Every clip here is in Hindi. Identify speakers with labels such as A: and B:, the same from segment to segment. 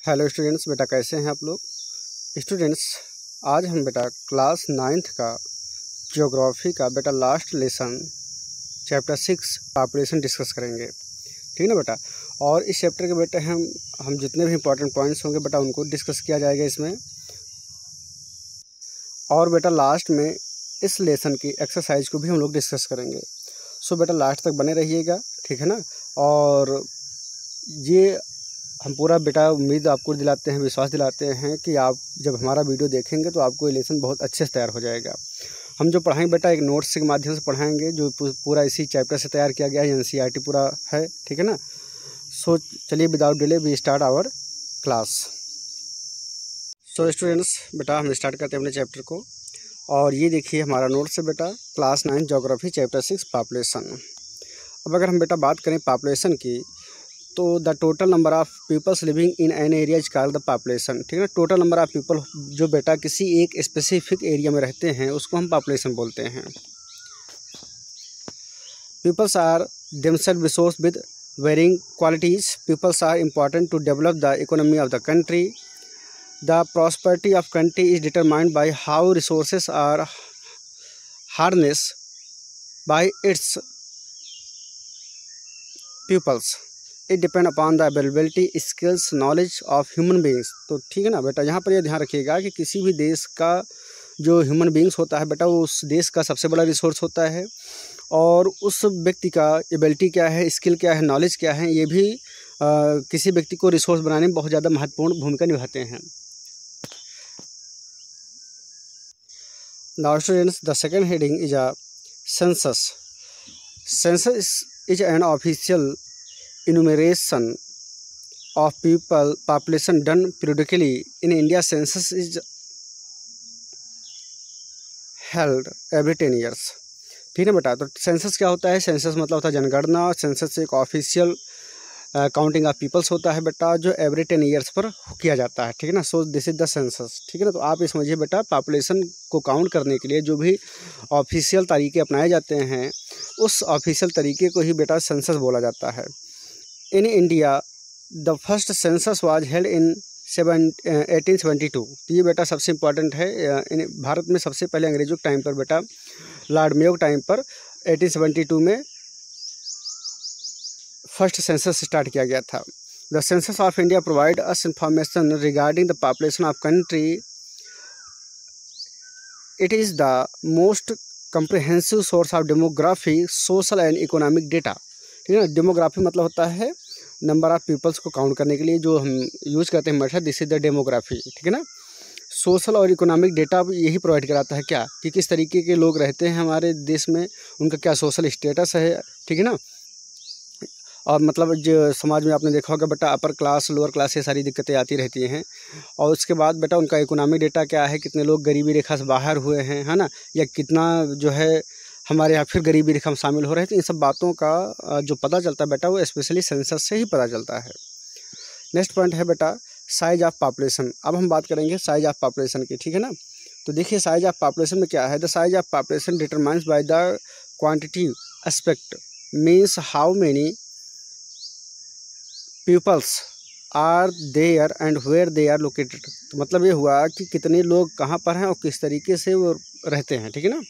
A: हेलो स्टूडेंट्स, बेटा कैसे हैं आप लोग। स्टूडेंट्स, आज हम बेटा क्लास 9th का ज्योग्राफी का बेटा last lesson chapter 6 population discuss करेंगे, ठीक ना बेटा। और इस चैप्टर के बेटे हम जितने भी इंपॉर्टेंट पॉइंट्स होंगे बेटा उनको डिस्कस किया जाएगा इसमें। और बेटा लास्ट में इस लेसन की एक्सरसाइज को भी हम लोग डिस्कस करेंगे। सो बेटा लास्ट तक बने रहिएगा, ठीक है ना। और ये हम पूरा बेटा उम्मीद आपको दिलाते हैं, विश्वास दिलाते हैं कि आप जब हमारा वीडियो देखेंगे तो आपको ये लेसन बहुत अच्छे से तैयार हो जाएगा। हम जो पढ़ाएंगे बेटा एक नोट्स के माध्यम से पढ़ाएंगे जो पूरा इसी चैप्टर से तैयार किया गया है, एनसीईआरटी पूरा है, ठीक है ना। सो चलिए without delay we start our class. So students, बेटा हम स्टार्ट करते हैं अपने चैप्टर को। और ये देखिए हमारा नोट्स है बेटा क्लास 9 ज्योग्राफी चैप्टर 6 पॉपुलेशन। अब अगर हम बेटा बात करें पॉपुलेशन की, तो the total number of peoples living in an area is called the population, ठीक है ना। टोटल नंबर ऑफ़ पीपल जो बेटा किसी एक स्पेसिफिक एरिया में रहते हैं उसको हम पॉपुलेशन बोलते हैं। Peoples are themself resource with varying qualities. Peoples are important to develop the economy of the country. The prosperity of country is determined by how resources are harness by its peoples. It depend upon the availability skills knowledge of human beings. तो ठीक है ना बेटा, यहाँ पर यह ध्यान रखिएगा कि किसी भी देश का जो ह्यूमन बींग्स होता है बेटा वो उस देश का सबसे बड़ा रिसोर्स होता है। और उस व्यक्ति का एबिलिटी क्या है, स्किल क्या है, नॉलेज क्या है, ये भी किसी व्यक्ति को रिसोर्स बनाने में बहुत ज़्यादा महत्वपूर्ण भूमिका निभाते हैं। Now students, the second heading is a census. Census is an official enumeration of people population done periodically in India. Census is held every 10 years, ठीक है बेटा। तो सेंसस क्या होता है? सेंसस मतलब होता है जनगणना। सेंसस एक ऑफिशियल काउंटिंग ऑफ पीपल्स होता है बेटा जो एवरी 10 ईयर्स पर किया जाता है, ठीक है ना। So this is the census, ठीक है ना। तो आप ये समझिए बेटा पॉपुलेशन को काउंट करने के लिए जो भी ऑफिशियल तरीके अपनाए जाते हैं उस ऑफिशियल तरीके को ही बेटा सेंसस बोला जाता है। In India, the first census was held in 1872। तो ये बेटा सबसे इम्पॉर्टेंट है। भारत में सबसे पहले अंग्रेजों के टाइम पर बेटा लॉर्ड मेयो के टाइम पर 1872 में फर्स्ट सेंसस स्टार्ट किया गया था। The census of India provide us information regarding the population of country. It is the most comprehensive source of demography, social and economic data, ठीक है ना। डेमोग्राफी मतलब होता है नंबर ऑफ़ पीपल्स को काउंट करने के लिए जो हम यूज़ करते हैं method, this is the demography, ठीक है ना। सोशल और इकोनॉमिक डेटा यही प्रोवाइड कराता है क्या कि किस तरीके के लोग रहते हैं हमारे देश में, उनका क्या सोशल स्टेटस है, ठीक है ना। और मतलब जो समाज में आपने देखा होगा बेटा अपर क्लास लोअर क्लास ये सारी दिक्कतें आती रहती हैं। और उसके बाद बेटा उनका इकोनॉमिक डेटा क्या है, कितने लोग गरीबी रेखा से बाहर हुए हैं, है ना, या कितना जो है हमारे यहाँ फिर गरीबी रेखा में शामिल हो रहे हैं। तो इन सब बातों का जो पता चलता है बेटा वो स्पेशली सेंसस से ही पता चलता है। नेक्स्ट पॉइंट है बेटा साइज ऑफ पॉपुलेशन। अब हम बात करेंगे साइज ऑफ पॉपुलेशन की, ठीक है ना। तो देखिए साइज ऑफ पॉपुलेशन में क्या है। The size of population determines by the quantity aspect, means how many peoples are there and where they are located. तो मतलब ये हुआ कि कितने लोग कहाँ पर हैं और किस तरीके से वो रहते हैं, ठीक है ना।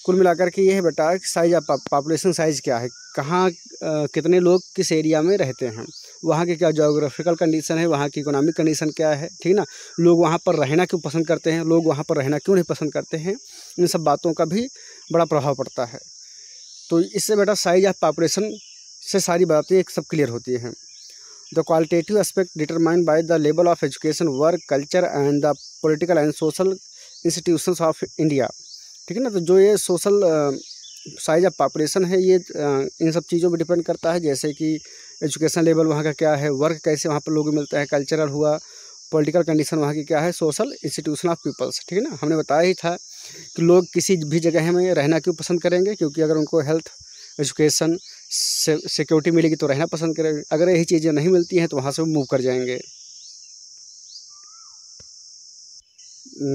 A: कुल मिलाकर के ये है बेटा साइज ऑफ पॉपुलेशन साइज़ क्या है, कहाँ कितने लोग किस एरिया में रहते हैं, वहाँ की क्या जोग्राफिकल कंडीशन है, वहाँ की इकोनॉमिक कंडीशन क्या है, ठीक है ना। लोग वहाँ पर रहना क्यों पसंद करते हैं, लोग वहाँ पर रहना क्यों नहीं पसंद करते हैं, इन सब बातों का भी बड़ा प्रभाव पड़ता है। तो इससे बेटा साइज ऑफ पॉपुलेशन से सारी बातें एक सब क्लियर होती हैं। The qualitative aspect determined by the level of education, work culture and the political and social institutions of India, ठीक है ना। तो जो ये सोशल साइज ऑफ पॉपुलेशन है ये इन सब चीज़ों पर डिपेंड करता है, जैसे कि एजुकेशन लेवल वहाँ का क्या है, वर्क कैसे वहाँ पर लोगों को मिलता है, कल्चरल हुआ, पॉलिटिकल कंडीशन वहाँ की क्या है, सोशल इंस्टीट्यूशन ऑफ पीपल्स, ठीक है ना। हमने बताया ही था कि लोग किसी भी जगह में रहना क्यों पसंद करेंगे, क्योंकि अगर उनको हेल्थ, एजुकेशन, सिक्योरिटी मिलेगी तो रहना पसंद करेंगे। अगर यही चीज़ें नहीं मिलती हैं तो वहाँ से वो मूव कर जाएंगे।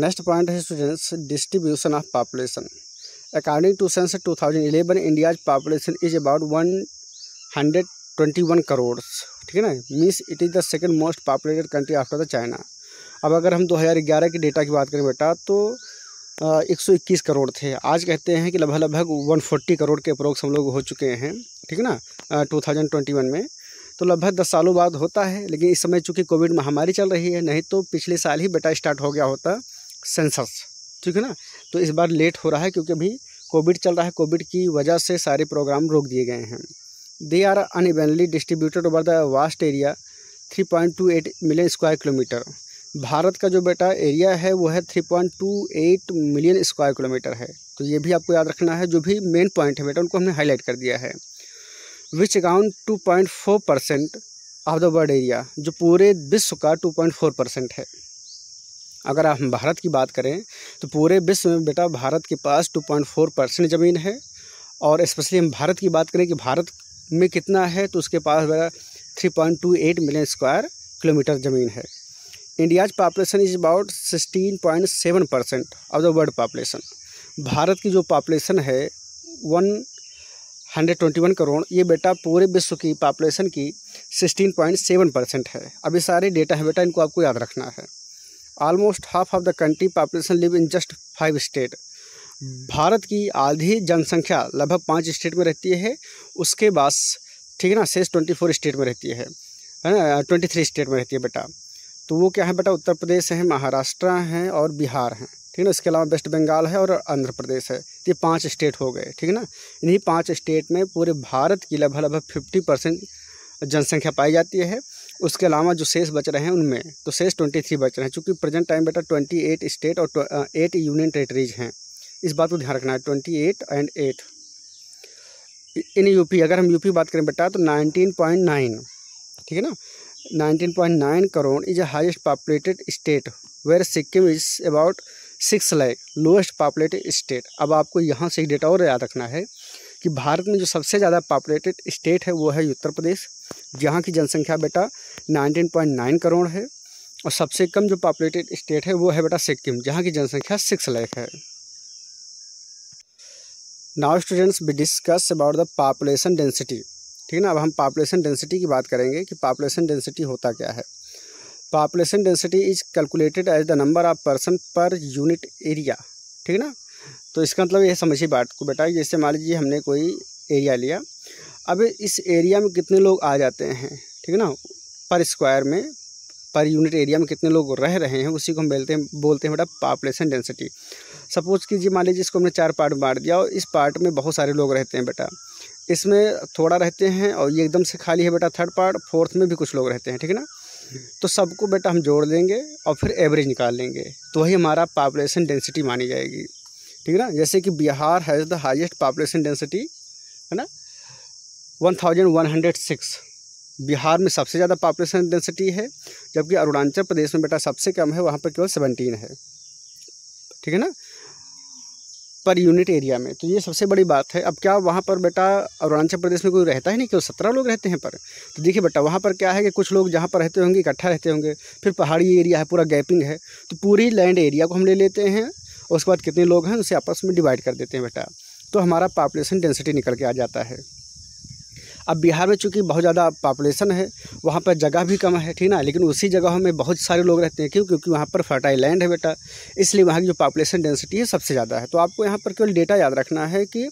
A: नेक्स्ट पॉइंट है students distribution of population. According to census 2011 India's population is about 121 crore ठीक है ना, means it is the second most populated country after the China. अब अगर हम 2011 की डेटा की बात करें बेटा तो 121 करोड़ थे, आज कहते हैं कि लगभग 140 करोड़ के अप्रोक्स हम लोग हो चुके हैं, ठीक है ना, 2021 में। तो लगभग 10 सालों बाद होता है, लेकिन इस समय चूँकि कोविड महामारी चल रही है, नहीं तो पिछले साल ही बेटा स्टार्ट हो गया होता सेंसस, ठीक है ना। तो इस बार लेट हो रहा है क्योंकि अभी कोविड चल रहा है, कोविड की वजह से सारे प्रोग्राम रोक दिए गए हैं। They are unevenly distributed over the vast area 3.28 million square kilometre. Bharat का जो बेटा एरिया है वो है 3.28 मिलियन स्क्वायर किलोमीटर है। तो ये भी आपको याद रखना है, जो भी मेन पॉइंट है बेटा उनको हमने हाईलाइट कर दिया है। Which account 2.4% of the world area, जो पूरे विश्व का 2.4% है। अगर हम भारत की बात करें तो पूरे विश्व में बेटा भारत के पास 2.4% ज़मीन है, और स्पेशली हम भारत की बात करें कि भारत में कितना है, तो उसके पास बेटा 3.28 मिलियन स्क्वायर किलोमीटर ज़मीन है। India's population is about 16.7% of the world population. Bharat की जो पॉपुलेशन है 121 करोड़, ये बेटा पूरे विश्व की पॉपुलेशन की 16.7% है। अब ये सारे डेटा है बेटा, इनको आपको याद रखना है। Almost half of the country population live in just 5 state. Bharat की आधी जनसंख्या लगभग 5 स्टेट में रहती है, उसके बाद ठीक है ना शेष 24 स्टेट में रहती है ना, 23 स्टेट में रहती है बेटा। तो वो क्या है बेटा, उत्तर प्रदेश है, महाराष्ट्र हैं और बिहार हैं, ठीक है ना। इसके अलावा वेस्ट बंगाल है और आंध्र प्रदेश है। तो ये 5 स्टेट हो गए, ठीक है ना। इन्हीं 5 स्टेट में पूरे भारत की लगभग 50% जनसंख्या पाई जाती है। उसके अलावा जो शेष बच रहे हैं उनमें तो शेष 23 बच रहे हैं, चूँकि प्रेजेंट टाइम बेटा 28 स्टेट और 8 यूनियन टेरिटरीज हैं। इस बात को ध्यान रखना है, 28 और 8। इन यूपी, अगर हम यूपी बात करें बेटा तो 19.9, ठीक है ना, 19.9 crore is highest populated state, where Sikkim is about 6 lakh lowest populated state. अब आपको यहाँ से एक डेटा और याद रखना है कि भारत में जो सबसे ज़्यादा पॉपुलेटेड स्टेट है वो है उत्तर प्रदेश, जहाँ की जनसंख्या बेटा 19.9 करोड़ है, और सबसे कम जो पॉपुलेटेड स्टेट है वो है बेटा सिक्किम, जहाँ की जनसंख्या 6 लाख है। Now students we discuss about the population density, ठीक है ना। अब हम पॉपुलेशन डेंसिटी की बात करेंगे कि पॉपुलेशन डेंसिटी होता क्या है। Population density is calculated as the number of person per unit area, ठीक है ना। तो इसका मतलब ये समझिए बात को बेटा, जैसे मान लीजिए हमने कोई एरिया लिया, अब इस एरिया में कितने लोग आ जाते हैं, ठीक है ना, पर स्क्वायर में, पर यूनिट एरिया में कितने लोग रह रहे हैं, उसी को हम बोलते हैं बेटा पॉपुलेशन डेंसिटी। सपोज कीजिए मान लीजिए इसको हमने 4 पार्ट बांट दिया और इस पार्ट में बहुत सारे लोग रहते हैं बेटा, इसमें थोड़ा रहते हैं और ये एकदम से खाली है बेटा थर्ड पार्ट, फोर्थ में भी कुछ लोग रहते हैं, ठीक है ना। तो सबको बेटा हम जोड़ देंगे और फिर एवरेज निकाल लेंगे, तो वही हमारा पॉपुलेशन डेंसिटी मानी जाएगी, ठीक है ना। जैसे कि Bihar has the highest population density, है ना, 1106, बिहार में सबसे ज़्यादा पॉपुलेशन डेंसिटी है, जबकि अरुणाचल प्रदेश में बेटा सबसे कम है, वहाँ पर केवल 17 है, ठीक है ना, पर यूनिट एरिया में। तो ये सबसे बड़ी बात है। अब क्या वहाँ पर बेटा अरुणाचल प्रदेश में कोई रहता ही नहीं, केवल 17 लोग रहते हैं पर। तो देखिए बेटा वहाँ पर क्या है कि कुछ लोग जहाँ पर रहते होंगे इकट्ठा रहते होंगे, फिर पहाड़ी एरिया है, पूरा गैपिंग है, तो पूरी लैंड एरिया को हम ले लेते हैं और उसके बाद कितने लोग हैं उसे आपस में डिवाइड कर देते हैं बेटा, तो हमारा पॉपुलेशन डेंसिटी निकल के आ जाता है। अब बिहार में चूँकि बहुत ज़्यादा पॉपुलेशन है, वहाँ पर जगह भी कम है, ठीक ना, लेकिन उसी जगहों में बहुत सारे लोग रहते हैं, क्यों, क्योंकि वहाँ पर फर्टाइल लैंड है बेटा, इसलिए वहाँ की जो पॉपुलेशन डेंसिटी है सबसे ज़्यादा है। तो आपको यहाँ पर केवल डेटा याद रखना है कि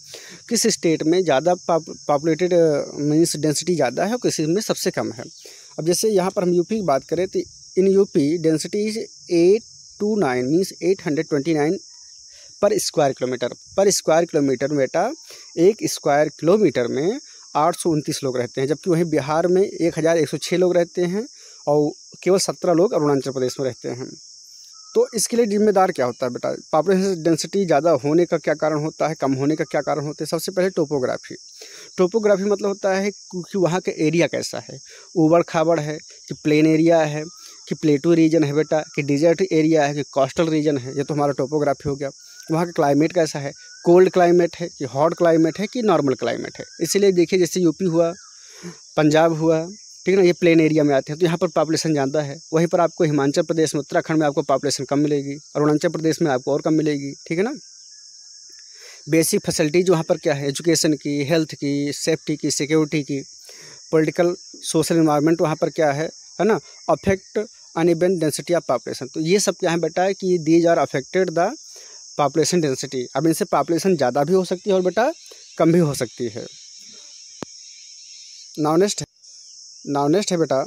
A: किस स्टेट में ज़्यादा पॉपुलेटेड मीन्स डेंसिटी ज़्यादा है और किसी में सबसे कम है। अब जैसे यहाँ पर हम यूपी की बात करें तो in UP density is 829 means 829 पर स्क्वायर किलोमीटर। पर स्क्वायर किलोमीटर में बेटा 1 स्क्वायर किलोमीटर में 829 लोग रहते हैं, जबकि वहीं बिहार में 1106 लोग रहते हैं और केवल 17 लोग अरुणाचल प्रदेश में रहते हैं। तो इसके लिए जिम्मेदार क्या होता है बेटा, पॉपुलेशन डेंसिटी ज़्यादा होने का क्या कारण होता है, कम होने का क्या कारण होते हैं। सबसे पहले टोपोग्राफी। टोपोग्राफी मतलब होता है कि वहाँ का एरिया कैसा है, ऊबड़ खाबड़ है कि प्लेन एरिया है कि प्लेटू रीजन है बेटा, कि डिजर्ट एरिया है कि कोस्टल रीजन है, ये तो हमारा टोपोग्राफी हो गया। वहाँ का क्लाइमेट कैसा है, कोल्ड क्लाइमेट है कि हॉट क्लाइमेट है कि नॉर्मल क्लाइमेट है। इसीलिए देखिए जैसे यूपी हुआ, पंजाब हुआ, ठीक है ना, ये प्लेन एरिया में आते हैं तो यहाँ पर पॉपुलेशन ज़्यादा है। वहीं पर आपको हिमाचल प्रदेश में, उत्तराखंड में आपको पॉपुलेशन कम मिलेगी, अरुणाचल प्रदेश में आपको और कम मिलेगी, ठीक है ना। बेसिक फैसिलिटीज वहाँ पर क्या है, एजुकेशन की, हेल्थ की, सेफ्टी की, सिक्योरिटी की, पॉलिटिकल, सोशल इन्वायरमेंट वहाँ पर क्या है ना, affect uneven density of population. तो ये सब क्या है बेटा कि these are affected the population density. अब इनसे पॉपुलेशन ज़्यादा भी हो सकती है और बेटा कम भी हो सकती है। नाउ नेक्स्ट है बेटा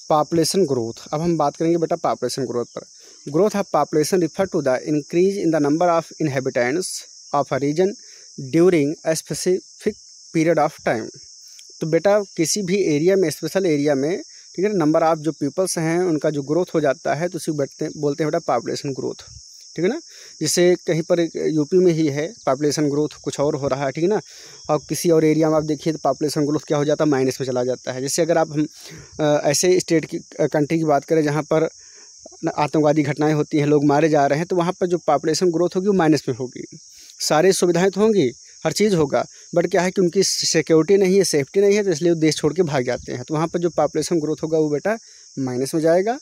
A: पॉपुलेशन ग्रोथ। अब हम बात करेंगे बेटा पॉपुलेशन ग्रोथ पर। Growth of population refer to the increase in the number of inhabitants of a region during a specific period of time. तो बेटा किसी भी एरिया में, स्पेशल एरिया में, ठीक है, नंबर ऑफ जो पीपल्स हैं उनका जो ग्रोथ हो जाता है तो उसी बोलते हैं बेटा पॉपुलेशन ग्रोथ, ठीक है ना। जैसे कहीं पर यूपी में ही है पॉपुलेशन ग्रोथ कुछ और हो रहा है, ठीक है ना, और किसी और एरिया में आप देखिए तो पॉपुलेशन ग्रोथ क्या हो जाता है, माइनस में चला जाता है। जैसे अगर आप हम ऐसे स्टेट की कंट्री की बात करें जहाँ पर आतंकवादी घटनाएं होती हैं, लोग मारे जा रहे हैं, तो वहाँ पर जो पॉपुलेशन ग्रोथ होगी वो माइनस में होगी। सारी सुविधाएँ तो होंगी, हर चीज़ होगा, बट क्या है कि उनकी सिक्योरिटी नहीं है, सेफ्टी नहीं है, तो इसलिए वो देश छोड़ के भाग जाते हैं। तो वहाँ पर जो पॉपुलेशन ग्रोथ होगा वो बेटा माइनस में जाएगा।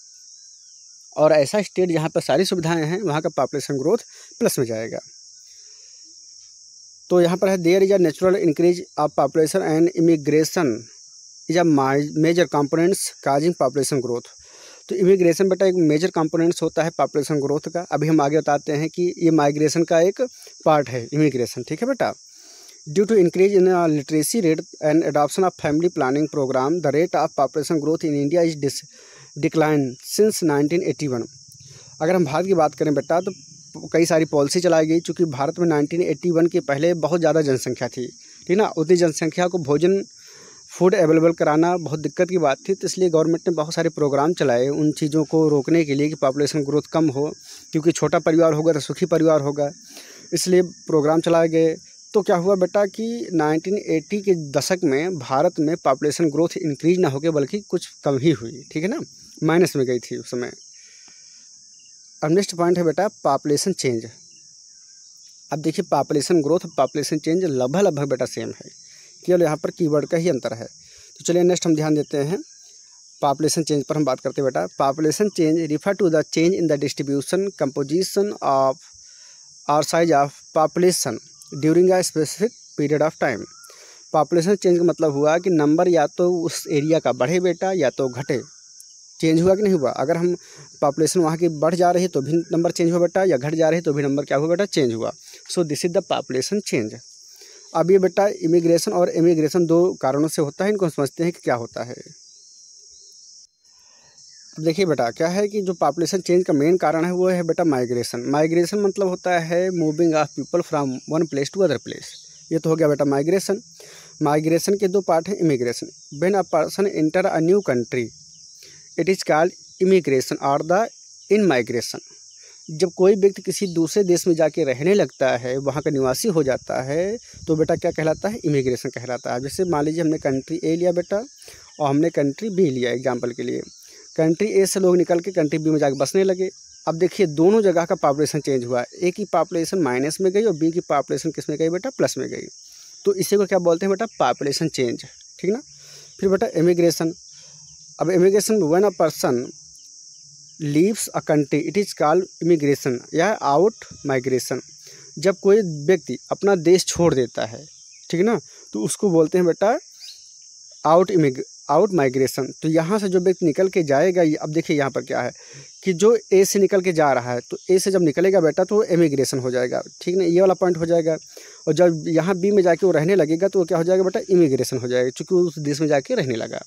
A: और ऐसा स्टेट जहाँ पर सारी सुविधाएं हैं वहाँ का पॉपुलेशन ग्रोथ प्लस में जाएगा। तो यहाँ पर है there is a natural increase of population and immigration is a major components causing population growth. तो इमिग्रेशन बेटा एक मेजर कंपोनेंट्स होता है पॉपुलेशन ग्रोथ का। अभी हम आगे बताते हैं कि ये माइग्रेशन का एक पार्ट है इमिग्रेशन, ठीक है बेटा। Due to increase in literacy rate and adoption of family planning programme the rate of population growth in India is decline since 1981। अगर हम भारत की बात करें बेटा तो कई सारी पॉलिसी चलाई गई, चूँकि भारत में 1981 के पहले बहुत ज़्यादा जनसंख्या थी, ठीक ना। उतनी जनसंख्या को भोजन फूड अवेलेबल कराना बहुत दिक्कत की बात थी, तो इसलिए गवर्नमेंट ने बहुत सारे प्रोग्राम चलाए उन चीज़ों को रोकने के लिए कि पॉपुलेशन ग्रोथ कम हो, क्योंकि छोटा परिवार होगा तो सुखी परिवार होगा, इसलिए प्रोग्राम चलाए गए। तो क्या हुआ बेटा कि 1980 के दशक में भारत में पॉपुलेशन ग्रोथ इंक्रीज ना होकर बल्कि कुछ कम ही हुई, ठीक है ना, माइनस में गई थी उस समय। अब नेक्स्ट पॉइंट है बेटा पॉपुलेशन चेंज। अब देखिए पॉपुलेशन ग्रोथ और पॉपुलेशन चेंज लगभग बेटा सेम है, केवल यहाँ पर कीवर्ड का ही अंतर है। तो चलिए नेक्स्ट हम ध्यान देते हैं पॉपुलेशन चेंज पर। हम बात करते हैं बेटा population change refer to the change in the distribution composition of और size of population during a specific period of time. Population change का मतलब हुआ कि नंबर या तो उस एरिया का बढ़े बेटा या तो घटे। चेंज हुआ कि नहीं हुआ? अगर हम पॉपुलेशन वहाँ की बढ़ जा रही है तो भी नंबर चेंज हुआ बेटा, या घट जा रही है तो भी नंबर क्या हुआ बेटा, चेंज हुआ। So this is the population change. अब ये बेटा इमिग्रेशन और इमिग्रेशन दो कारणों से होता है, इनको समझते हैं कि क्या होता है। अब देखिए बेटा क्या है कि जो पॉपुलेशन चेंज का मेन कारण है वो है बेटा माइग्रेशन। माइग्रेशन मतलब होता है moving of people from one place to other place. ये तो हो गया बेटा माइग्रेशन। माइग्रेशन के दो पार्ट हैं immigration. When a person enter a new country it is called immigration और द इन माइग्रेशन। जब कोई व्यक्ति किसी दूसरे देश में जाके रहने लगता है, वहाँ का निवासी हो जाता है, तो बेटा क्या कहलाता है, इमिग्रेशन कहलाता है। जैसे मान लीजिए हमने कंट्री ए लिया बेटा और हमने कंट्री बी लिया एग्जाम्पल के लिए। कंट्री ए से लोग निकल के कंट्री बी में जाकर बसने लगे। अब देखिए दोनों जगह का पॉपुलेशन चेंज हुआ। ए की पॉपुलेशन माइनस में गई और बी की पॉपुलेशन किस में गई बेटा, प्लस में गई। तो इसी को क्या बोलते हैं बेटा, पॉपुलेशन चेंज, ठीक ना। फिर बेटा इमिग्रेशन। अब immigration when a person leaves a country it is called immigration या आउट माइग्रेशन। जब कोई व्यक्ति अपना देश छोड़ देता है, ठीक है ना, तो उसको बोलते हैं बेटा आउट माइग्रेशन। तो यहाँ से जो व्यक्ति निकल के जाएगा, अब देखिए यहाँ पर क्या है कि जो ए से निकल के जा रहा है, तो ए से जब निकलेगा बेटा तो इमिग्रेशन हो जाएगा, ठीक ना, ये वाला पॉइंट हो जाएगा। और जब यहाँ बी में जाके वो रहने लगेगा तो वो क्या हो जाएगा बेटा, इमिग्रेशन हो जाएगा, क्योंकि उस देश में जाके रहने लगा।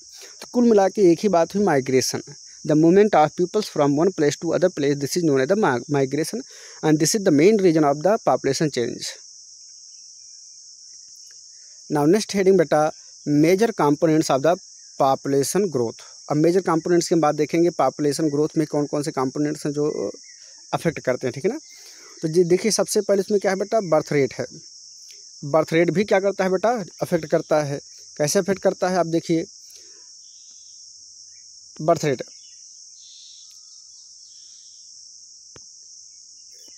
A: तो कुल मिला के एक ही बात हुई, migration. The movement of peoples from one place to other place, this is known as the migration and this is the main reason of the population change. Now next heading बेटा major components of the population growth. अब मेजर कंपोनेंट्स के बाद देखेंगे पॉपुलेशन ग्रोथ में कौन कौन से कंपोनेंट्स हैं जो अफेक्ट करते हैं, ठीक है ना। तो जी देखिए सबसे पहले इसमें क्या है बेटा, बर्थ रेट है। बर्थ रेट भी क्या करता है बेटा, अफेक्ट करता है। कैसे अफेक्ट करता है, आप देखिए birth rate,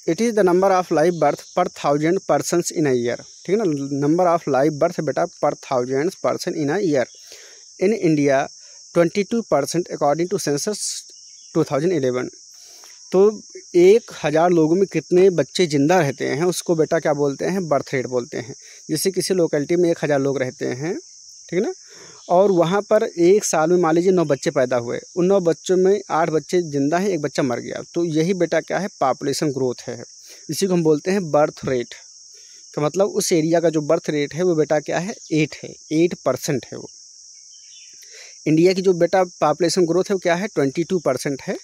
A: it is the number of live birth पर 1000 पर्सनस इन अ ईयर, ठीक है ना। नंबर ऑफ लाइव बर्थ बेटा per 1000 person in a year. In India 22% according to census 2011। तो 1000 लोगों में कितने बच्चे ज़िंदा रहते हैं उसको बेटा क्या बोलते हैं, बर्थ रेट बोलते हैं। जैसे किसी लोकेलिटी में 1000 लोग रहते हैं, ठीक है ना, और वहाँ पर एक साल में मान लीजिए 9 बच्चे पैदा हुए, उन 9 बच्चों में 8 बच्चे जिंदा हैं, 1 बच्चा मर गया। तो यही बेटा क्या है, पॉपुलेशन ग्रोथ है। इसी को हम बोलते हैं बर्थ रेट का मतलब उस एरिया का जो बर्थ रेट है वो बेटा क्या है, 8 है, 8% है वो। इंडिया की जो बेटा पॉपुलेशन ग्रोथ है वो क्या है, 22% है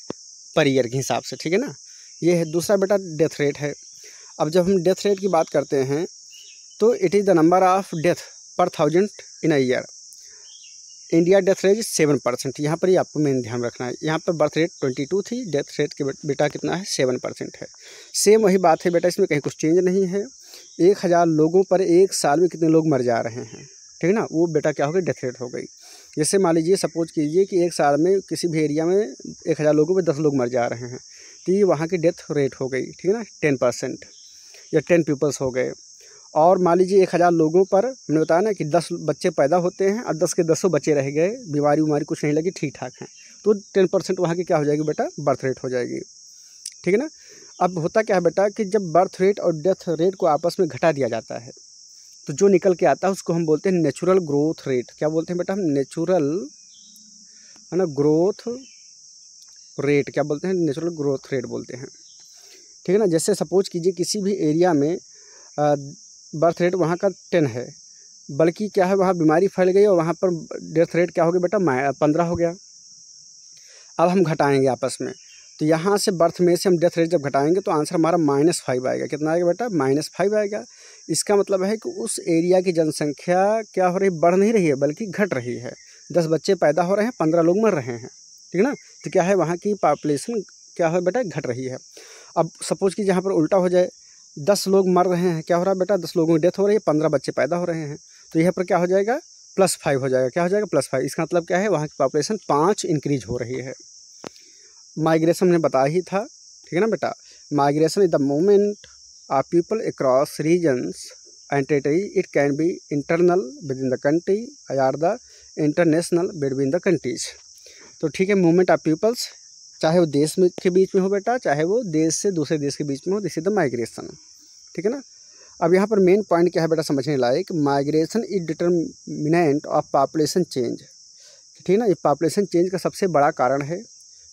A: पर ईयर के हिसाब से, ठीक है ना। ये है। दूसरा बेटा डेथ रेट है। अब जब हम डेथ रेट की बात करते हैं तो it is the number of death per 1000 in a year. India death rate 7%। यहाँ पर ही आपको मेन ध्यान रखना है। यहाँ पर बर्थ रेट 22 थी, डेथ रेट के बेटा कितना है, 7% है। सेम वही बात है बेटा, इसमें कहीं कुछ चेंज नहीं है। 1000 लोगों पर एक साल में कितने लोग मर जा रहे हैं, ठीक है ना, वो बेटा क्या हो गई, डेथ रेट हो गई। जैसे मान लीजिए सपोज कीजिए कि एक साल में किसी भी एरिया में 1000 लोगों में 10 लोग मर जा रहे हैं, तो ये वहाँ की डेथ रेट हो गई, ठीक है ना, 10% या 10 पीपल्स हो गए। और मान लीजिए 1000 लोगों पर हमने बताया ना कि 10 बच्चे पैदा होते हैं और 10 के 10 बच्चे रह गए, बीमारी उमारी कुछ नहीं लगी, ठीक ठाक हैं, तो 10% वहाँ की क्या हो जाएगी बेटा, बर्थ रेट हो जाएगी, ठीक है ना। अब होता क्या है बेटा कि जब बर्थ रेट और डेथ रेट को आपस में घटा दिया जाता है तो जो निकल के आता है उसको हम बोलते हैं नेचुरल ग्रोथ रेट। क्या बोलते हैं बेटा हम, नेचुरल, है ना, ग्रोथ रेट। क्या बोलते हैं, नेचुरल ग्रोथ रेट बोलते हैं, ठीक है ना। जैसे सपोज कीजिए किसी भी एरिया में बर्थ रेट वहाँ का 10 है, बल्कि क्या है वहाँ बीमारी फैल गई और वहाँ पर डेथ रेट क्या हो गया बेटा, 15 हो गया। अब हम घटाएंगे आपस में, तो यहाँ से बर्थ में से हम डेथ रेट जब घटाएंगे तो आंसर हमारा -5 आएगा। कितना आएगा बेटा, -5 आएगा। इसका मतलब है कि उस एरिया की जनसंख्या क्या हो रही, बढ़ नहीं रही है बल्कि घट रही है। 10 बच्चे पैदा हो रहे हैं, 15 लोग मर रहे हैं, ठीक है ना। तो क्या है, वहाँ की पॉपुलेशन क्या है बेटा, घट रही है। अब सपोज कि जहाँ पर उल्टा हो जाए, 10 लोग मर रहे हैं, क्या हो रहा है बेटा, 10 लोगों की डेथ हो रही है, 15 बच्चे पैदा हो रहे हैं, तो यहाँ पर क्या हो जाएगा, +5 हो जाएगा। क्या हो जाएगा, +5। इसका मतलब क्या है, वहाँ की पॉपुलेशन 5 इंक्रीज हो रही है। माइग्रेशन ने बताया ही था, ठीक है ना बेटा। Migration is the movement of people across regions and territory. It can be internal with in the country और the international between the countries. तो ठीक है, मूवमेंट ऑफ पीपल्स, चाहे वो देश में के बीच में हो बेटा, चाहे वो देश से दूसरे देश के बीच में हो, दिस इज द माइग्रेशन, ठीक है ना। अब यहाँ पर मेन पॉइंट क्या है बेटा समझने लायक, migration is determinant of population change, ठीक है ना। ये पॉपुलेशन चेंज का सबसे बड़ा कारण है।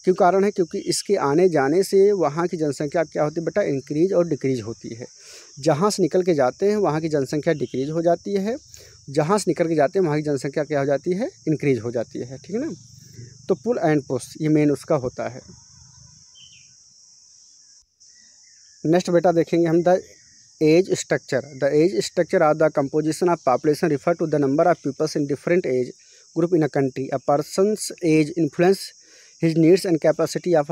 A: क्यों कारण है, क्योंकि इसके आने जाने से वहाँ की जनसंख्या क्या होती है बेटा, इंक्रीज और डिक्रीज होती है। जहाँ से निकल के जाते हैं वहाँ की जनसंख्या डिक्रीज हो जाती है, जहाँ से निकल के जाते हैं वहाँ की जनसंख्या क्या हो जाती है, इंक्रीज हो जाती है, ठीक है ना। तो पुल एंड पुश ये मेन उसका होता है। नेक्स्ट बेटा देखेंगे हम the age structure. The age structure are the composition of population refer to the number of peoples in different age group in a country. A person's age influence his needs and capacity of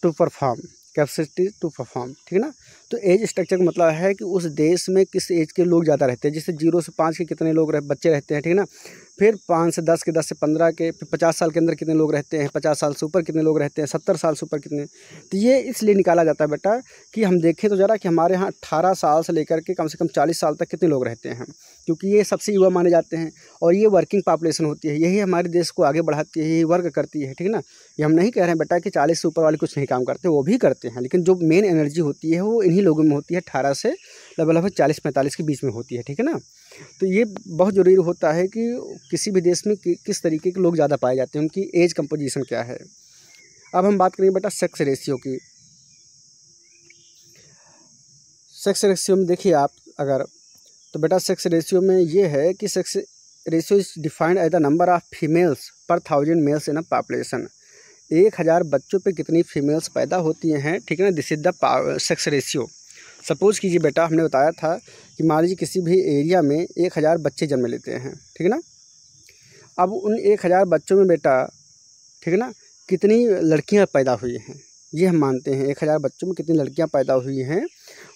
A: to perform, capacity to perform, ठीक है ना। तो एज स्ट्रक्चर का मतलब है कि उस देश में किस एज के लोग ज़्यादा रहते हैं। जैसे 0 से 5 के कितने लोग बच्चे रहते हैं, ठीक है ना। फिर 5 से 10 के, 10 से 15 के, फिर 50 साल के अंदर कितने लोग रहते हैं, 50 साल से ऊपर कितने लोग रहते हैं, 70 साल से ऊपर कितने। तो ये इसलिए निकाला जाता है बेटा कि हम देखें तो ज़रा कि हमारे यहाँ 18 साल से लेकर के कम से कम 40 साल तक कितने लोग रहते हैं, क्योंकि ये सबसे युवा माने जाते हैं और ये वर्किंग पॉपुलेशन होती है। यही हमारे देश को आगे बढ़ाती है, यही वर्क करती है, ठीक है ना। ये हम नहीं कह रहे हैं बेटा कि 40 से ऊपर वाले कुछ नहीं काम करते, वो भी करते हैं, लेकिन जो मेन एनर्जी होती है वो इन्हीं लोगों में होती है, 18 से लगभग 40-45 के बीच में होती है, ठीक है ना। तो ये बहुत ज़रूरी होता है कि किसी भी देश में किस तरीके के लोग ज़्यादा पाए जाते हैं, उनकी एज कंपोजिशन क्या है। अब हम बात करेंगे बेटा सेक्स रेशियो की। सेक्स रेशियो में देखिए आप अगर, तो बेटा सेक्स रेशियो में ये है कि sex ratio is defined as the number of females per 1000 males in a population. 1000 बच्चों पे कितनी फीमेल्स पैदा होती हैं, ठीक है ना, this is the sex ratio. Suppose कीजिए बेटा हमने बताया था कि मान लीजिए किसी भी एरिया में 1000 बच्चे जन्म लेते हैं, ठीक है ना। अब उन 1000 बच्चों में बेटा, ठीक है ना, कितनी लड़कियां पैदा हुई हैं ये हम मानते हैं। 1000 बच्चों में कितनी लड़कियां पैदा हुई हैं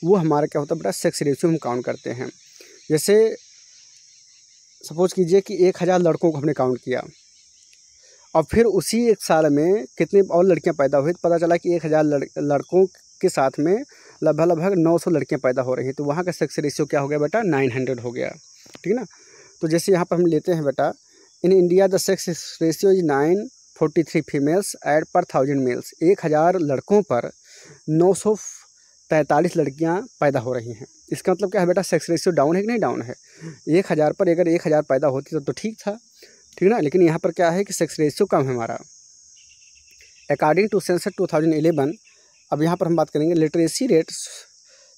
A: वो हमारा क्या होता है बेटा, सेक्स रेशियो हम काउंट करते हैं। जैसे सपोज़ कीजिए कि 1000 लड़कों को हमने काउंट किया और फिर उसी एक साल में कितनी और लड़कियां पैदा हुई, तो पता चला कि 1000 लड़कों के साथ में लगभग 900 लड़कियां पैदा हो रही हैं। तो वहाँ का सेक्स रेशियो क्या हो गया बेटा, 900 हो गया, ठीक है ना। तो जैसे यहाँ पर हम लेते हैं बेटा, in India the sex ratio is 943 females at per 1000 mails. 1000 लड़कों पर 943 लड़कियाँ पैदा हो रही हैं। इसका मतलब क्या है बेटा, सेक्स रेशियो डाउन है कि नहीं डाउन है। 1000 पर अगर 1000 पैदा होती तो ठीक था, ठीक है ना। लेकिन यहाँ पर क्या है कि सेक्स रेशियो कम है हमारा। अकॉर्डिंग टू सेंसस 2011, अब यहाँ पर हम बात करेंगे literacy rate,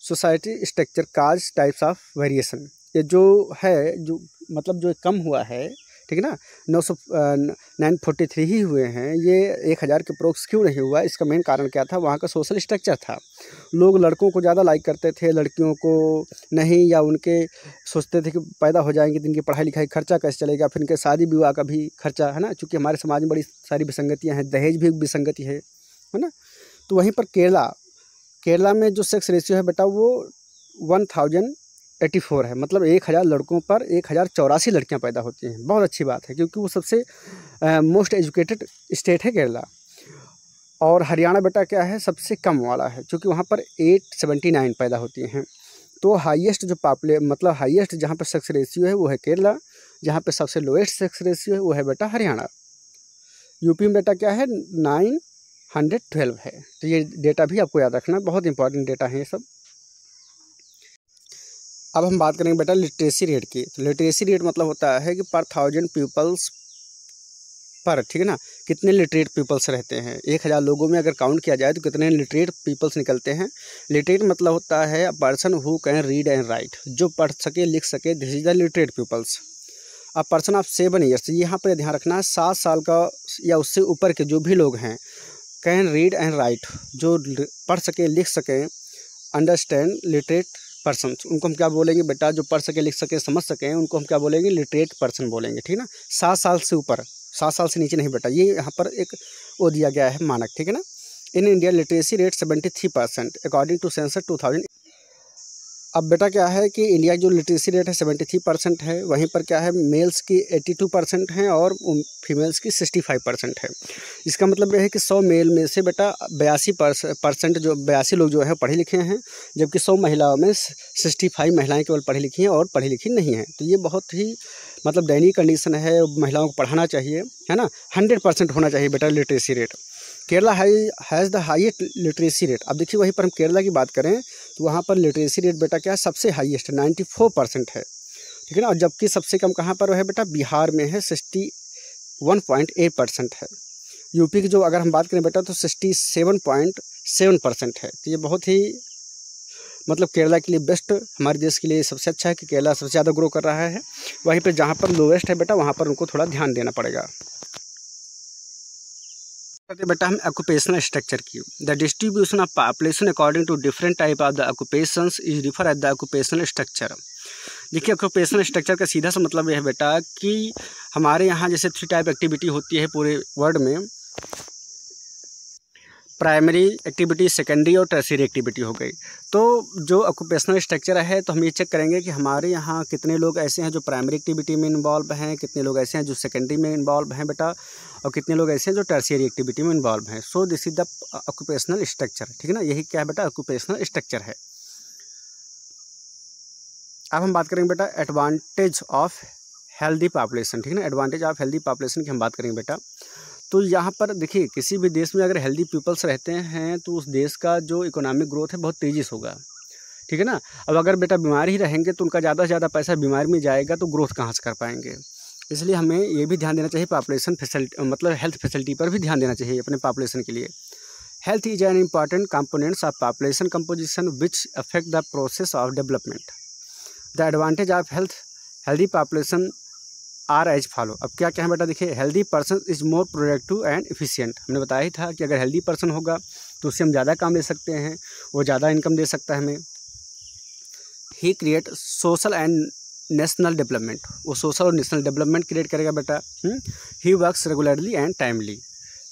A: society structure, cause, types of variation. ये जो है, जो मतलब जो कम हुआ है, ठीक है ना, 943 ही हुए हैं, ये 1000 के अप्रोक्स क्यों नहीं हुआ? इसका मेन कारण क्या था? वहाँ का सोशल स्ट्रक्चर था। लोग लड़कों को ज़्यादा लाइक करते थे, लड़कियों को नहीं, या उनके सोचते थे कि पैदा हो जाएंगे तो इनकी पढ़ाई लिखाई खर्चा कैसे चलेगा, फिर इनके शादी विवाह का भी खर्चा है ना, क्योंकि हमारे समाज में बड़ी सारी विसंगतियाँ हैं, दहेज भी एक विसंगति है ना। तो वहीं पर केरला में जो सेक्स रेशियो है बेटा वो 1084 है, मतलब 1000 लड़कों पर 1084 लड़कियां पैदा होती हैं। बहुत अच्छी बात है, क्योंकि वो सबसे मोस्ट एजुकेटेड स्टेट है केरला। और हरियाणा बेटा क्या है, सबसे कम वाला है, क्योंकि वहाँ पर 879 पैदा होती हैं। तो हाईएस्ट जो मतलब हाईएस्ट जहाँ पर सेक्स रेशियो है वो है केरला, जहाँ पर सबसे लोएस्ट सेक्स रेशियो है वो है बेटा हरियाणा। यूपी में बेटा क्या है, 912 है। तो ये डेटा भी आपको याद रखना, बहुत इंपॉर्टेंट डेटा है ये सब। अब हम बात करेंगे बेटा लिटरेसी रेट की। तो लिटरेसी रेट मतलब होता है कि पर 1000 पीपल्स पर, ठीक है ना, कितने लिटरेट पीपल्स रहते हैं। 1000 लोगों में अगर काउंट किया जाए तो कितने लिटरेट पीपल्स निकलते हैं। लिटरेट मतलब होता है a person who can read and write, जो पढ़ सके लिख सके, this is the literate peoples. A person of 7 years, यहाँ पर ध्यान रखना, 7 साल का या उससे ऊपर के जो भी लोग हैं, कैन रीड एंड राइट, जो पढ़ सके लिख सके, अंडरस्टैंड लिटरेट पर्सन, उनको हम क्या बोलेंगे बेटा, जो पढ़ सके लिख सके समझ सकें, उनको हम क्या बोलेंगे, लिटरेट पर्सन बोलेंगे, ठीक है ना। 7 साल से ऊपर, 7 साल से नीचे नहीं बेटा, ये यहाँ पर एक वो दिया गया है मानक, ठीक है ना। In India literacy rate 73% according to census 2000। अब बेटा क्या है कि इंडिया जो लिटरेसी रेट है 73% है, वहीं पर क्या है मेल्स की 82% है और फीमेल्स की 65% है। इसका मतलब यह है कि 100 मेल में से बेटा 82% जो 82 लोग जो है पढ़े लिखे हैं, जबकि 100 महिलाओं में 65 महिलाएं केवल पढ़ी लिखी हैं और पढ़ी लिखी नहीं हैं। तो ये बहुत ही मतलब दयनीय कंडीशन है, महिलाओं को पढ़ाना चाहिए, है ना। 100% होना चाहिए बेटा literacy rate. Kerala has the highest literacy rate. अब देखिए वहीं पर हम केरला की बात करें तो वहाँ पर लिटरेसी रेट बेटा क्या है, सबसे हाईएस्ट 94% है, ठीक है ना। और जबकि सबसे कम कहाँ पर है बेटा, बिहार में है, 61.8% है। यूपी की जो अगर हम बात करें बेटा तो 67.7% है। तो ये बहुत ही मतलब केरला के लिए बेस्ट, हमारे देश के लिए सबसे अच्छा है कि केरला सबसे ज़्यादा ग्रो कर रहा है। वहीं पर जहाँ पर लोवेस्ट है बेटा, वहाँ पर उनको थोड़ा ध्यान देना पड़ेगा। बेटा हम ऑक्यूपेशनल स्ट्रक्चर की, the distribution of population according to different type of the occupations is refer at the occupational structure. देखिए ऑक्यूपेशनल स्ट्रक्चर का सीधा सा मतलब यह है बेटा कि हमारे यहाँ जैसे 3 टाइप एक्टिविटी होती है पूरे वर्ल्ड में, प्राइमरी एक्टिविटी, सेकेंडरी और टर्शियरी एक्टिविटी हो गई। तो जो ऑक्यूपेशनल स्ट्रक्चर है तो हम ये चेक करेंगे कि हमारे यहाँ कितने लोग ऐसे हैं जो प्राइमरी एक्टिविटी में इन्वॉल्व हैं, कितने लोग ऐसे हैं जो सेकेंडरी में इन्वॉल्व हैं बेटा, और कितने लोग ऐसे हैं जो टर्शियरी एक्टिविटी में इन्वॉल्व हैं। So this is the occupational structure, ठीक है ना। यही क्या है बेटा, ऑक्यूपेशनल स्ट्रक्चर है। अब हम बात करेंगे बेटा एडवांटेज ऑफ हेल्दी पॉपुलेशन, ठीक है ना। एडवांटेज ऑफ हेल्दी पॉपुलेशन की हम बात करेंगे बेटा। तो यहाँ पर देखिए किसी भी देश में अगर हेल्दी पीपल्स रहते हैं तो उस देश का जो इकोनॉमिक ग्रोथ है बहुत तेज़ी से होगा, ठीक है ना। अब अगर बेटा बीमार ही रहेंगे तो उनका ज़्यादा से ज़्यादा पैसा बीमारी में जाएगा, तो ग्रोथ कहाँ से कर पाएंगे। इसलिए हमें ये भी ध्यान देना चाहिए पॉपुलेशन फैसिलिटी, मतलब हेल्थ फैसिलिटी पर भी ध्यान देना चाहिए अपने पॉपुलेशन के लिए। Health is an important components of population composition which affect the process of development. The advantage of healthy population are as follow. अब क्या क्या है बेटा, देखिए healthy person is more productive and efficient. हमने बताया ही था कि अगर हेल्दी पर्सन होगा तो उससे हम ज़्यादा काम ले सकते हैं, वो ज़्यादा इनकम दे सकता है हमें। He create social and national development, वो सोशल और नेशनल डेवलपमेंट क्रिएट करेगा बेटा। He works regularly and timely,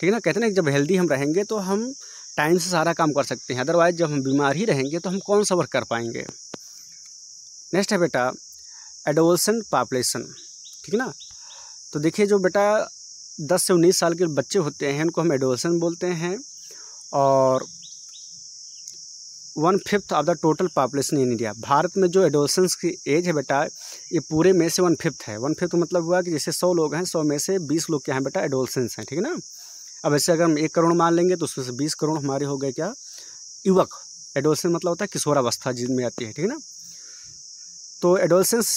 A: ठीक है ना। कहते हैं ना जब हेल्दी हम रहेंगे तो हम टाइम से सारा काम कर सकते हैं, अदरवाइज जब हम बीमार ही रहेंगे तो हम कौन सा वर्क कर पाएंगे। नेक्स्ट है बेटा एडोलसेंट पॉपुलेशन, ठीक है ना। तो देखिए जो बेटा 10 से 19 साल के बच्चे होते हैं उनको हम एडोलसेंट बोलते हैं, और 1/5 of the total population in India. Bharat में जो एडोलसेंस की एज है बेटा ये पूरे में से 1/5 है। 1/5 मतलब हुआ कि जैसे 100 लोग हैं, 100 में से 20 लोग क्या हैं बेटा, एडोलसेंस हैं, ठीक है ना। अब ऐसे अगर हम 1 करोड़ मान लेंगे तो उसमें से 20 करोड़ हमारे हो गए क्या, युवक। एडोलसेंस मतलब होता है किशोरावस्था जिनमें आती है, ठीक है ना। तो adolescence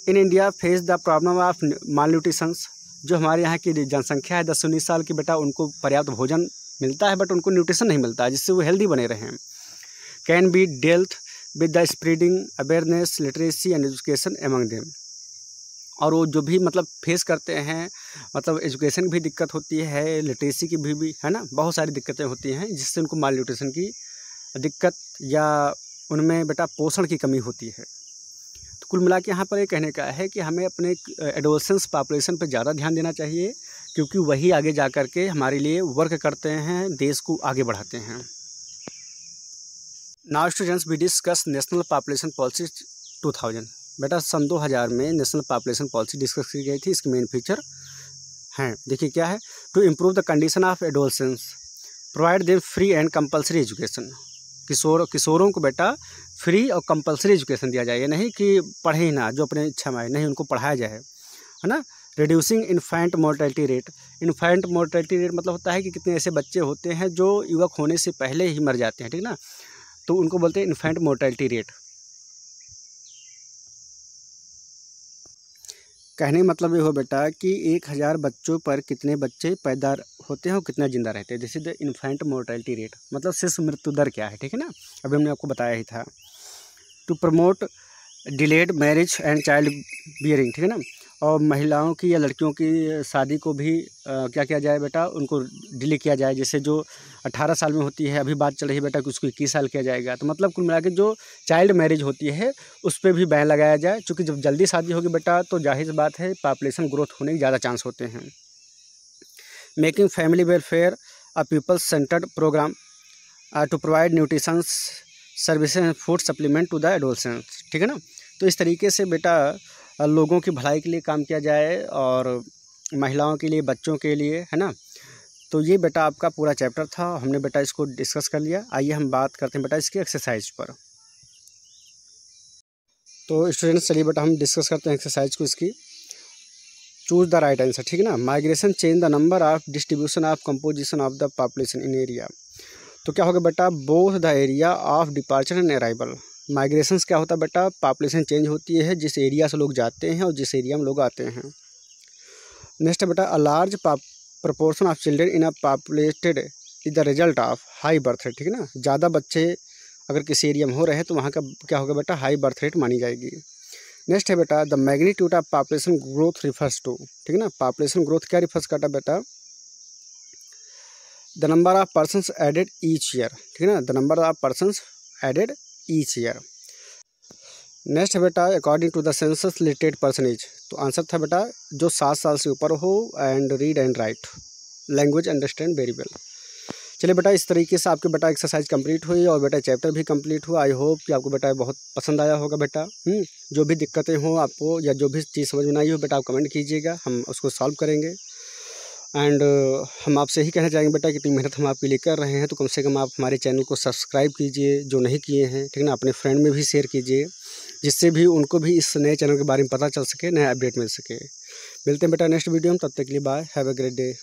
A: in India face the problem of mall nutritions. जो हमारे यहाँ की जनसंख्या है 10 से 19 साल की बेटा, उनको पर्याप्त भोजन मिलता है बट उनको न्यूट्रिशन नहीं मिलता है जिससे वो हेल्दी बने रहें। Can be dealt with the spreading awareness literacy and education among them. और वो जो भी मतलब फेस करते हैं, मतलब एजुकेशन की भी दिक्कत होती है, लिटरेसी की भी है ना, बहुत सारी दिक्कतें होती हैं जिससे उनको माल न्यूट्रिशन की दिक्कत या उनमें बेटा पोषण की कमी होती है। तो कुल मिला के यहाँ पर ये कहने का है कि हमें अपने एडोलसेंस पॉपुलेशन पर ज़्यादा ध्यान देना चाहिए, क्योंकि वही आगे जा कर के हमारे लिए वर्क करते हैं, देश को आगे बढ़ाते हैं। Now students we discuss national population policy 2000। बेटा सन 2000 में नेशनल पॉपुलेशन पॉलिसी डिस्कस की गई थी। इसके मेन फीचर हैं, देखिए क्या है। To improve the condition of adolescence, provide them free and compulsory education. किशोरों को बेटा फ्री और कंपलसरी एजुकेशन दिया जाए, ये नहीं कि पढ़े ही ना जो अपने इच्छा में आए, नहीं, उनको पढ़ाया जाए, है ना। Reducing infant mortality rate. Infant mortality rate मतलब होता है कि कितने ऐसे बच्चे होते हैं जो युवक होने से पहले ही मर जाते हैं, ठीक ना, तो उनको बोलते हैं इन्फेंट मोर्टेलिटी रेट। कहने का मतलब ये हो बेटा कि 1000 बच्चों पर कितने बच्चे पैदा होते हैं और कितना जिंदा रहते हैं। This is the infant mortality rate, मतलब शिशु मृत्यु दर क्या है, ठीक है ना, अभी हमने आपको बताया ही था। To promote delayed marriage and child bearing, ठीक है ना, और महिलाओं की या लड़कियों की शादी को भी क्या किया जाए बेटा, उनको डिले किया जाए। जैसे जो 18 साल में होती है, अभी बात चल रही है बेटा कि उसको 21 साल किया जाएगा। तो मतलब कुल मिला के जो चाइल्ड मैरिज होती है उस पर भी बैन लगाया जाए, क्योंकि जब जल्दी शादी होगी बेटा तो जाहिर बात है पॉपुलेशन ग्रोथ होने के ज़्यादा चांस होते हैं। Making family welfare a people centered program to provide nutrition services and food supplement to the adolescents, ठीक है ना। तो इस तरीके से बेटा लोगों की भलाई के लिए काम किया जाए और महिलाओं के लिए, बच्चों के लिए, है ना। तो ये बेटा आपका पूरा चैप्टर था, हमने बेटा इसको डिस्कस कर लिया। आइए हम बात करते हैं बेटा इसकी एक्सरसाइज पर। तो स्टूडेंट्स चलिए बेटा हम डिस्कस करते हैं एक्सरसाइज को इसकी। चूज द राइट आंसर, ठीक है ना। Migration change the number of distribution of composition of the population in area. तो क्या होगा बेटा, both the area of departure and arrival. Migration क्या होता है बेटा, पॉपुलेशन चेंज होती है जिस एरिया से लोग जाते हैं और जिस एरिया में लोग आते हैं। नेक्स्ट है बेटा, a large proportion of children in a populated is the result of high birth rate, ठीक है ना। ज़्यादा बच्चे अगर किसी एरिया में हो रहे हैं तो वहाँ का क्या होगा बेटा, हाई बर्थ रेट मानी जाएगी। नेक्स्ट है बेटा, the magnitude of population growth refers to, ठीक है ना। पॉपुलेशन ग्रोथ क्या रिफर्स करता है बेटा, the number of persons added each year, ठीक है ना, the number of persons added each year. Next है बेटा, according to the census literate percentage. तो आंसर था बेटा जो 7 साल से ऊपर हो and read and write, language understand very well. चलिए बेटा इस तरीके से आपके बेटा एक्सरसाइज कंप्लीट हुई और बेटा चैप्टर भी कंप्लीट हुआ। आई होप कि आपको बेटा बहुत पसंद आया होगा बेटा। जो भी दिक्कतें हों आपको या जो भी चीज़ समझ में नहीं हो बेटा आप कमेंट कीजिएगा, हम उसको सॉल्व करेंगे। एंड हम आपसे ही कहना चाहेंगे बेटा कि इतनी मेहनत हम आपके लिए कर रहे हैं तो कम से कम आप हमारे चैनल को सब्सक्राइब कीजिए जो नहीं किए हैं, ठीक है ना। अपने फ्रेंड में भी शेयर कीजिए जिससे भी उनको भी इस नए चैनल के बारे में पता चल सके, नया अपडेट मिल सके। मिलते हैं बेटा नेक्स्ट वीडियो में, तब तक के लिए bye, have a great day.